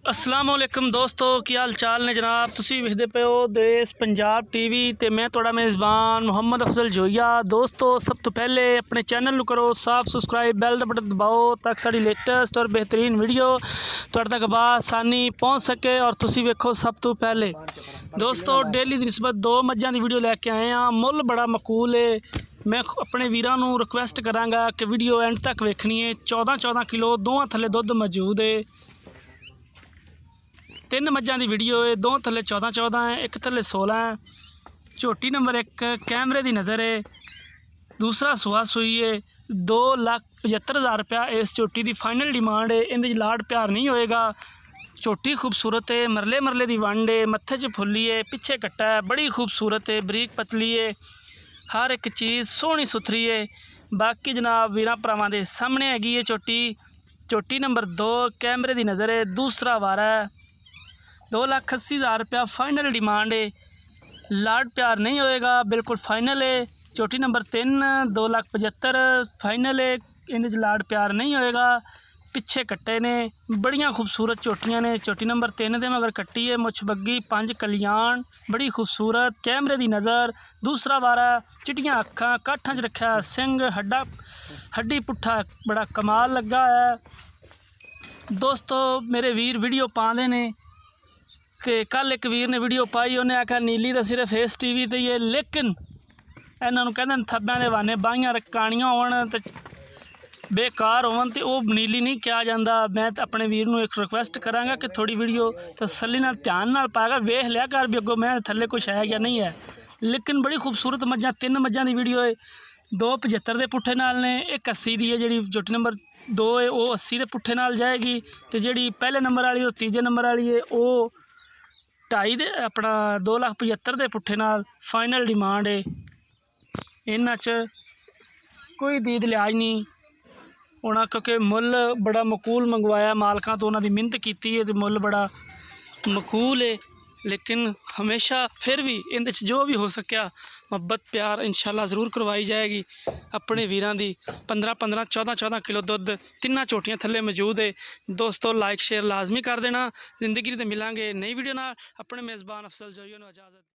अस्सलाम वालेकुम दोस्तों, की हाल चाल ने जनाब। तुसी वेखदे पे हो देश पंजाब टीवी ते मैं तुहाडा मेज़बान मुहम्मद अफजल जोइया। दोस्तों, सब तो पहले अपने चैनल नूं करो सब्सक्राइब, बैल दा बटन दबाओ ताकि साड़ी लेटेस्ट और बेहतरीन वीडियो तुहाडे तक बआसानी पहुँच सके और तुसी वेखो सब तो पहले। दोस्तों, डेली दी निस्बत दो मज्जां दी वीडियो लैके आए हैं। मुੱਲ बड़ा मकूल है। मैं अपने वीरां नूं रिक्वेस्ट करांगा कि वीडियो एंड तक वेखनी है। 14 किलो दोवां थले दुध मौजूद है। 3 मज्जां दी वीडियो है, दो थले 14 है, एक थले 16 है। झोटी नंबर 1 कैमरे की नज़र है। दूसरा सुहा सूई है। 2,75,000 रुपया इस झोटी की फाइनल डिमांड है। इहदे लाड़ प्यार नहीं होएगा। झोटी खूबसूरत है, मरले मरले की वंड है, मत्थे च फुल्ली है, पिछे कट्टा है, बड़ी खूबसूरत है, बरीक पतली है, हर एक चीज़ सोहनी सुथरी है। बाकी जनाब वीरां भरावां दे सामने हैगी है झोटी। झोटी नंबर 2 कैमरे की नज़र है। दूसरा वारा है। 2,80,000 रुपया फाइनल डिमांड है। लाड प्यार नहीं होएगा, बिल्कुल फाइनल है। झोटी नंबर 3 2,75,000 फाइनल है। इन्हें लाड प्यार नहीं होएगा। पिछे कट्टे ने, बड़ियां खूबसूरत झोटियां ने। झोटी नंबर 3 दे मगर कट्टी है, मुछ बग्गी, 5 कल्याण, बड़ी खूबसूरत, कैमरे की नज़र। दूसरा वारा, चिट्टियां अखां, काठां च रखा सिंग, हड्डी पुट्ठा बड़ा कमाल लगा है। दोस्तों, मेरे वीर वीडियो पाते ने कि कल एक वीर ने वीडियो पाई, उन्हें आखा नीली तो सिर्फ इस टीवी ते ही है, लेकिन इन्हों कहते थब्बे के बहाने बाहियां रकानियां होवन ते बेकार होवन ते वो नीली नहीं कहा जाता। मैं अपने वीर नूं एक रिक्वेस्ट करांगा कि थोड़ी वीडियो तसल्ली नाल ध्यान नाल पाएगा, वेख लिया कर भी अगों मैं थल्ले कुछ है या नहीं है। लेकिन बड़ी खूबसूरत मज्जां, 3 मज्जां की वीडियो है। 2,75 के पुट्ठे नाल ने, एक 80 की है। जी झोटी नंबर 2 है वो 80 के पुट्ठे नाल जाएगी, तो जी पहले नंबर वाली और तीजे नंबर वाली है वो 2.5 दे अपना 2,75,000 के पुट्ठे नाल फाइनल डिमांड है। इन्हां च कोई दीद लिहाज नहीं होना, क्योंकि मुੱਲ बड़ा मकूल मंगवाया मालकां तो, उन्होंने मिहनत की है तो मुੱਲ बड़ा मकूल है। लेकिन हमेशा फिर भी इहदे च जो भी हो सकिया मुहब्बत प्यार इंशाल्लाह ज़रूर करवाई जाएगी। अपने वीरां दी 15-15 14-14 किलो दुध तिन्ना झोटियां थल्ले मौजूद है। दोस्तों, लाइक शेयर लाजमी कर देना। जिंदगी ते मिलांगे नई वीडियो नाल। अपने मेज़बान अफसल जोइया नूं इजाज़त।